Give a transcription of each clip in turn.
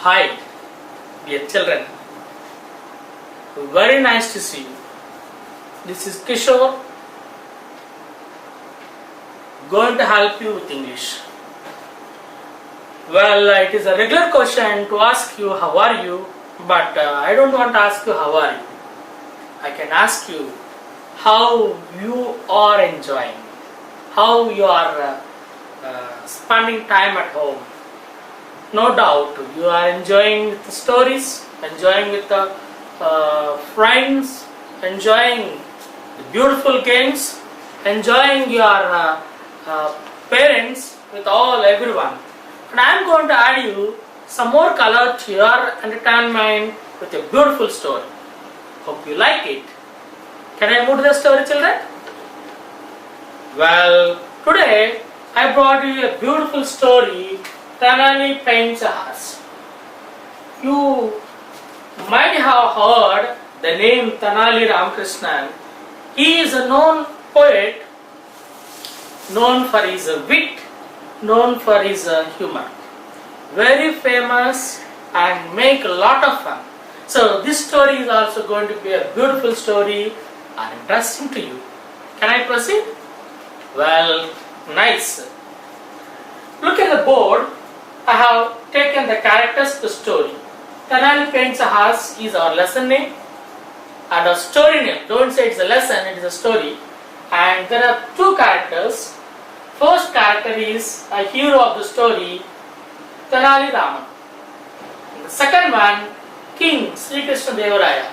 Hi, dear children. Very nice to see you. This is Kishore, going to help you with English. Well, it is a regular question to ask you how are you, but I don't want to ask you how are you. I can ask you how you are enjoying, how you are spending time at home. No doubt you are enjoying with the stories, enjoying with the friends, enjoying the beautiful games, enjoying your parents with everyone. And I am going to add you some more color to your entertainment with a beautiful story. Hope you like it. Can I move to the story, children? Well, today I brought you a beautiful story. Tenali Paints a House. You might have heard the name Tenali Ramakrishnan. He is a known poet, known for his wit, known for his humor. Very famous and make a lot of fun. So this story is also going to be a beautiful story and interesting to you. Can I proceed? Well, nice. Look at the board. I have taken the characters to the story. Tenali Paints a House is our lesson name and our story name. Don't say it's a lesson, it is a story. And there are two characters. First character is a hero of the story, Tenali Raman. And the second one, King Sri Krishna Deva Raya.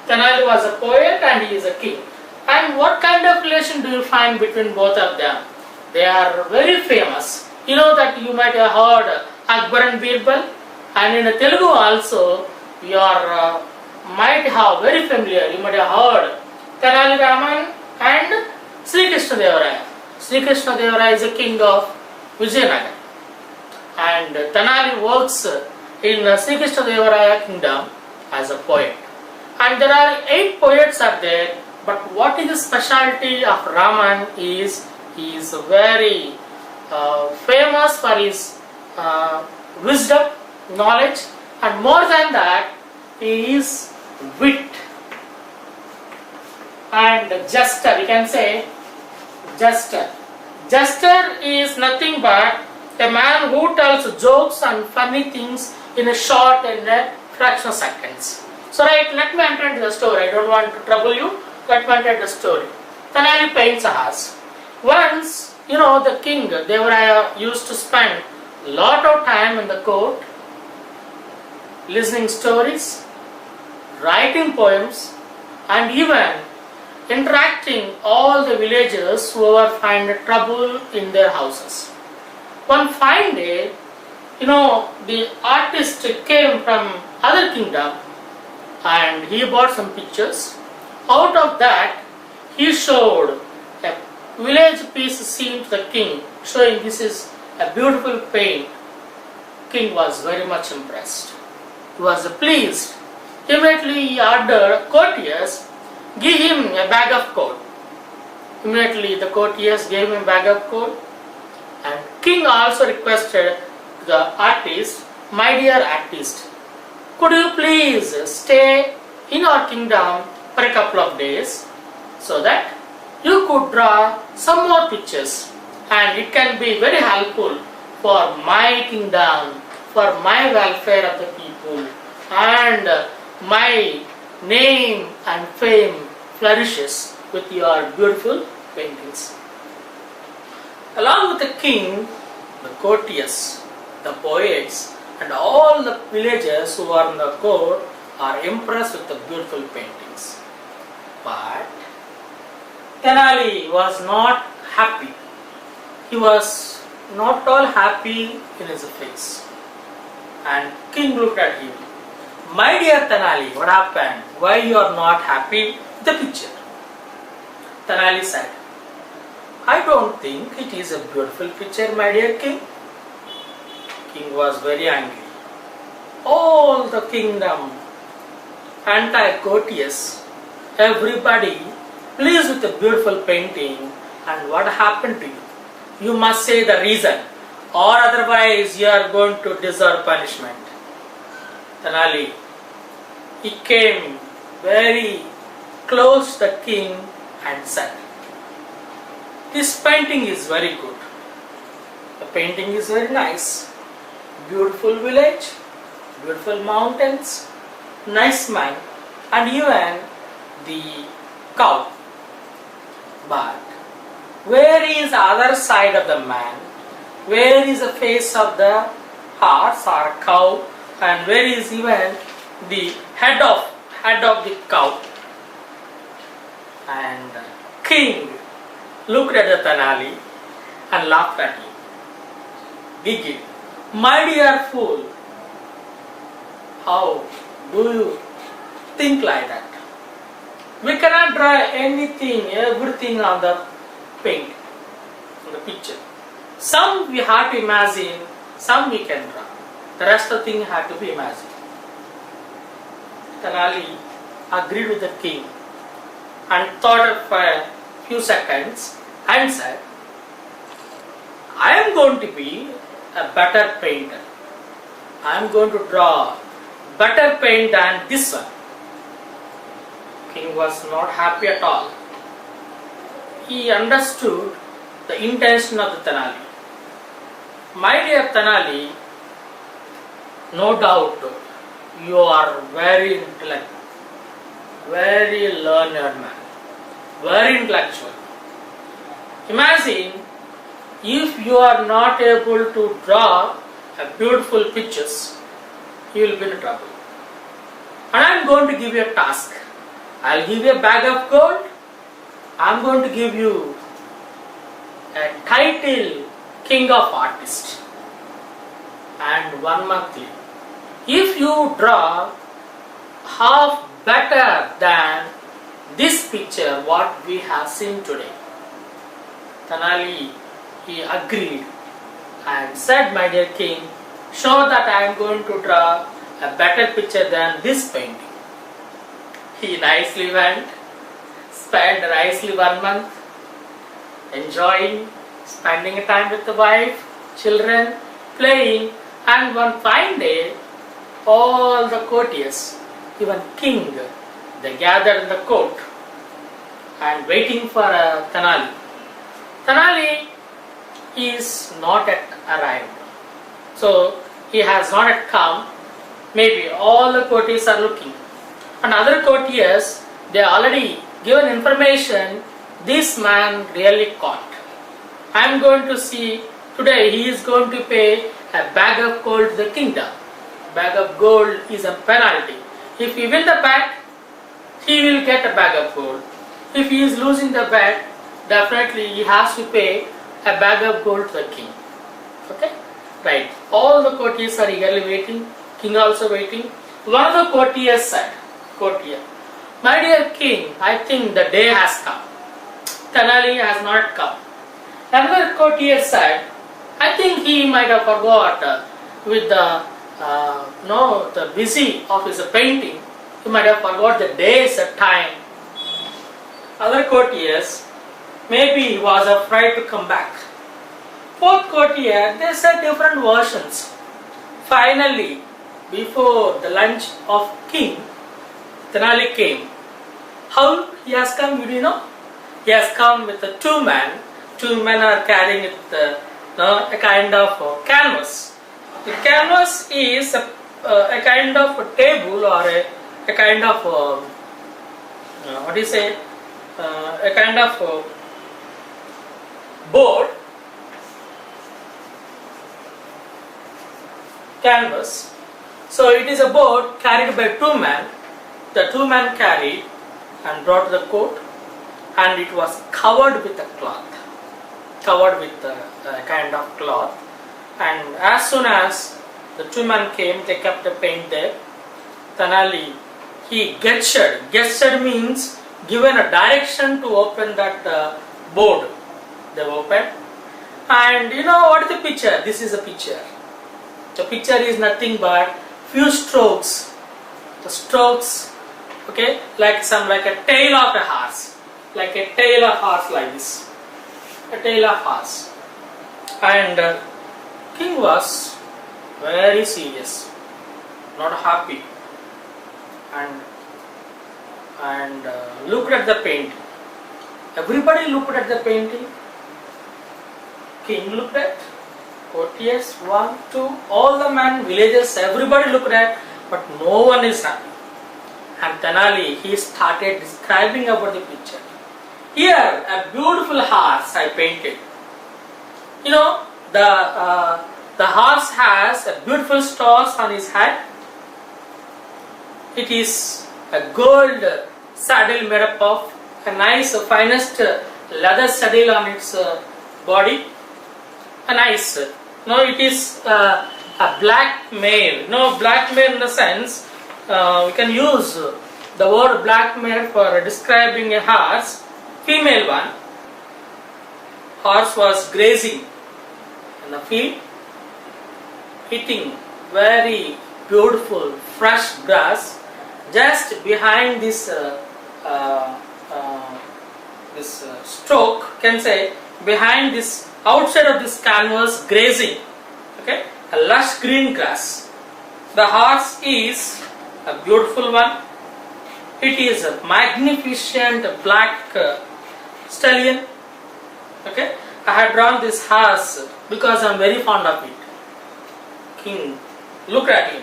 Tenali was a poet and he is a king. And what kind of relation do you find between both of them? They are very famous. You know that you might have heard Akbar and Birbal, and in Telugu also you are might have very familiar. You might have heard Tenali Raman and Sri Krishna Deva Raya. Sri Krishna Deva Raya is the king of Vijayanagar, and Tenali works in Sri Krishna Deva Raya kingdom as a poet. And there are 8 poets are there. But what is the specialty of Raman is he is very famous for his wisdom, knowledge, and more than that, he is wit and jester. We can say jester. Jester is nothing but a man who tells jokes and funny things in a short and a fraction of seconds. So right, let me enter into the story. I don't want to trouble you. Let me enter the story. Tenali Paints a House. Once, the king Devaraya used to spend a lot of time in the court, listening stories, writing poems, and even interacting all the villagers who ever find trouble in their houses. One fine day, the artist came from other kingdom and he bought some pictures. Out of that, he showed a village piece scene to the king, showing this is a beautiful paint. King was very much impressed. He was pleased. Immediately he ordered courtiers, give him a bag of coal. Immediately the courtiers gave him a bag of coal. And king also requested the artist, my dear artist, could you please stay in our kingdom for a couple of days so that you could draw some more pictures, and it can be very helpful for my kingdom, for my welfare of the people, and my name and fame flourishes with your beautiful paintings. Along with the king, the courtiers, the poets, and all the villagers who are in the court are impressed with the beautiful paintings. But Tenali was not happy. He was not all happy in his face. And king looked at him. My dear Tenali, what happened? Why you are not happy with the picture? Tenali said, I don't think it is a beautiful picture, my dear king. King was very angry. All the kingdom, anti-courteous, everybody pleased with the beautiful painting, and what happened to you? You must say the reason, or otherwise you are going to deserve punishment. Tenali, he came very close to the king and said, "This painting is very good. The painting is very nice. Beautiful village, beautiful mountains, nice man, and even the cow. But where is the other side of the man? Where is the face of the horse or cow? And where is even the head of the cow?" And king looked at the Tenali and laughed at him. Gigi, "My dear fool, how do you think like that? We cannot draw anything, everything on the paint, on the picture. Some we have to imagine, some we can draw. The rest of the thing had to be imagined." Tenali agreed with the king and thought for a few seconds and said, "I am going to be a better painter. I am going to draw better paint than this one." King was not happy at all. He understood the intention of the Tenali. "My dear Tenali, no doubt you are very intelligent, very learned man, very intellectual. Imagine if you are not able to draw a beautiful pictures, you will be in trouble. And I am going to give you a task. I will give you a bag of gold. I am going to give you a title King of Artists and 1 month leave. If you draw half better than this picture what we have seen today." Tenali, he agreed and said, "My dear king, show that I am going to draw a better picture than this painting." He nicely went, spent nicely 1 month, enjoying, spending time with the wife, children, playing, and one fine day, all the courtiers, even king, they gathered in the court and waiting for Tenali. Tenali is not yet arrived, so he has not yet come. Maybe all the courtiers are looking, and other courtiers, they already given information, this man really caught. I am going to see today, he is going to pay a bag of gold to the kingdom. Bag of gold is a penalty. If he win the bet, he will get a bag of gold. If he is losing the bet, definitely he has to pay a bag of gold to the king. Okay? Right. All the courtiers are eagerly waiting. King also waiting. One of the courtiers said, "My dear king, I think the day has come. Tenali has not come." Another courtier said, "I think he might have forgot with the the busy of his painting. He might have forgot the days and time." Other courtiers, maybe he was afraid to come back. Fourth courtier, they said different versions. Finally, before the lunch of king, Tenali came. How he has come, you know? He has come with the 2 men. 2 men are carrying a kind of canvas. The canvas is a kind of a table or a kind of what do you say? A kind of board, canvas. So it is a board carried by 2 men. The 2 men carried and brought the coat, and it was covered with a cloth, covered with a kind of cloth. And as soon as the 2 men came, they kept the paint there. Tenali, he gestured. Gestured means given a direction to open that board. They opened, and you know what is the picture? This is a picture. The picture is nothing but few strokes. The strokes, okay, like a tail of a horse, like a tail of horse, like this, a tail of horse. And king was very serious. not happy, and looked at the painting. Everybody looked at the painting. King looked at, courtiers, 1, 2, all the men, villagers, everybody looked at, but no one is happy. And Tenali, he started describing about the picture. Here, a beautiful horse I painted. You know, the horse has a beautiful stars on his head. It is a gold saddle made up of a nice, finest leather saddle on its body. A nice. No, it is a black mare. No, black mare in the sense we can use the word black mare for describing a horse, female one. Horse was grazing in the field, eating very beautiful fresh grass just behind this stroke, can say behind this, outside of this canvas, grazing, okay, a lush green grass. The horse is a beautiful one. It is a magnificent black stallion. Okay, I had drawn this horse because I am very fond of it. King looked at him.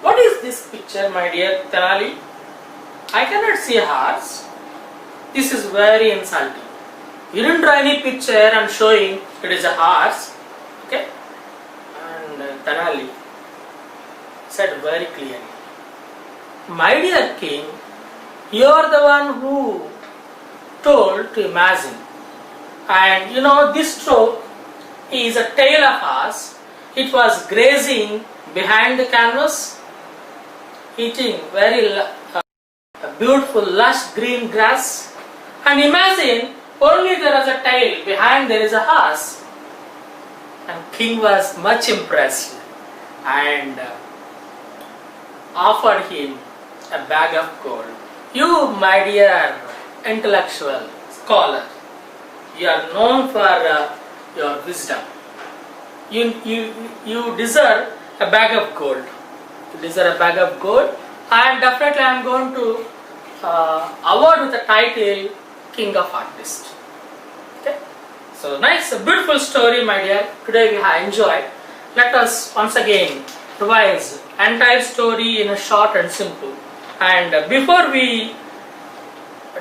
What is this picture, my dear Tenali? I cannot see a horse. This is very insulting. You didn't draw any picture and showing it is a horse. Okay? And Tenali said very clearly, my dear king, you are the one who told to imagine. And you know, this stroke is a tail of horse. It was grazing behind the canvas, eating very beautiful lush green grass. And imagine, only there is a tail, behind there is a horse. And king was much impressed and offered him a bag of gold. You, my dear intellectual scholar, you are known for your wisdom. You deserve a bag of gold. You deserve a bag of gold, and definitely I am going to award with the title King of Artists. Okay, so nice, a beautiful story, my dear. Today we have enjoyed. Let us once again revise entire story in a short and simple. And before we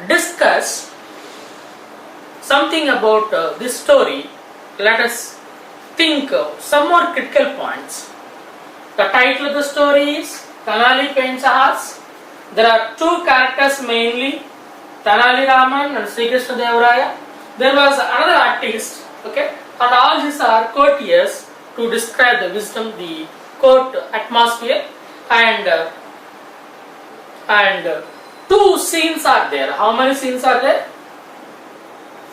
discuss something about this story, let us think of some more critical points. The title of the story is Tenali Paints a Horse. There are two characters mainly, Tenali Raman and Sri Krishna Devaraya. There was another artist, okay, and all these are courtiers to describe the wisdom, the court atmosphere, and two scenes are there. How many scenes are there?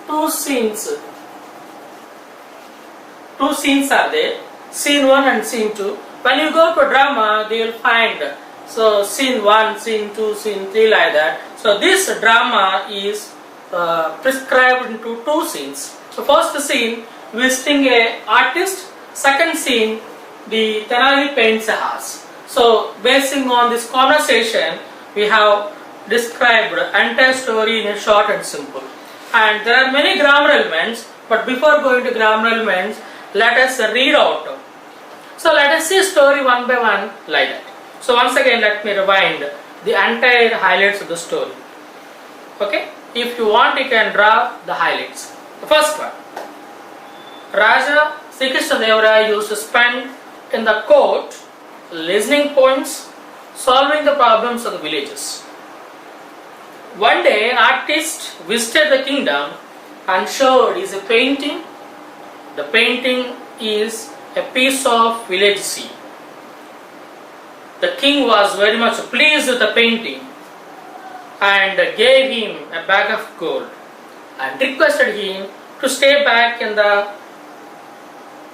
Two scenes are there. Scene 1 and scene 2. When you go to drama, they will find scene 1, scene 2, scene 3, like that. So this drama is prescribed into two scenes. So first scene, visiting a artist. Second scene, the Tenali paints a horse. So basing on this conversation, we have described entire story in a short and simple. And there are many grammar elements, but before going to grammar elements, let us read out. So let us see story one by one like that. So once again, let me rewind the entire highlights of the story. Okay, if you want, you can draw the highlights. The first one, Raja Sri Krishna Devaraya used to spend in the court listening poems, solving the problems of the villages. One day, an artist visited the kingdom and showed his painting. The painting is a piece of village scene. The king was very much pleased with the painting and gave him a bag of gold and requested him to stay back in the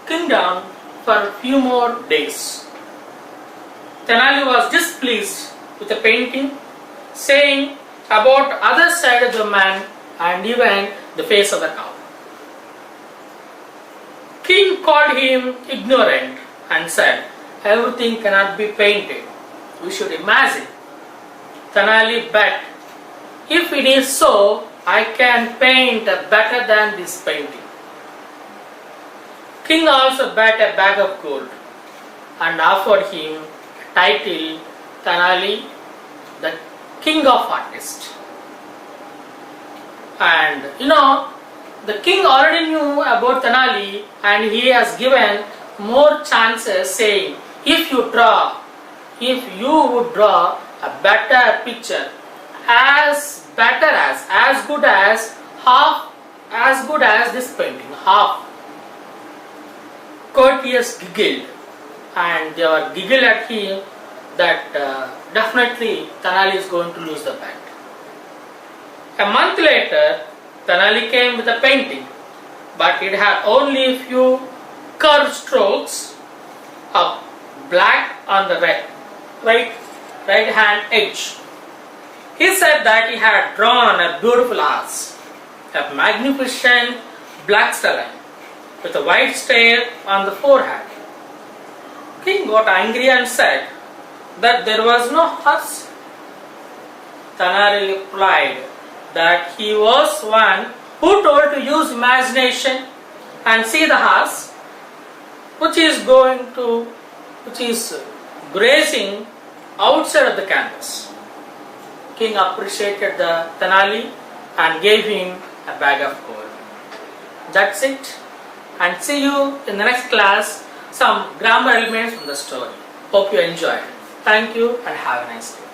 kingdom for a few more days. Tenali was displeased with the painting, saying about other side of the man and even the face of the cow. King called him ignorant and said, everything cannot be painted. we should imagine. Tenali bet, if it is so, I can paint better than this painting. King also bet a bag of gold and offered him a title, Tenali, the king of artists. And the king already knew about Tenali, and he has given more chances, saying, if you would draw a better picture, as good as this painting, half. Courtiers giggled, and they were giggled at him that definitely Tenali is going to lose the bet. A month later, Tenali came with a painting, but it had only a few curved strokes of black on the right hand edge. He said that he had drawn a beautiful horse, a magnificent black stallion with a white star on the forehead. King got angry and said that there was no horse. Tenali replied that he was one who told to use imagination and see the horse which is grazing outside of the canvas. King appreciated the Tenali and gave him a bag of gold. That's it, and see you in the next class, some grammar elements from the story. Hope you enjoyed. Thank you and have a nice day.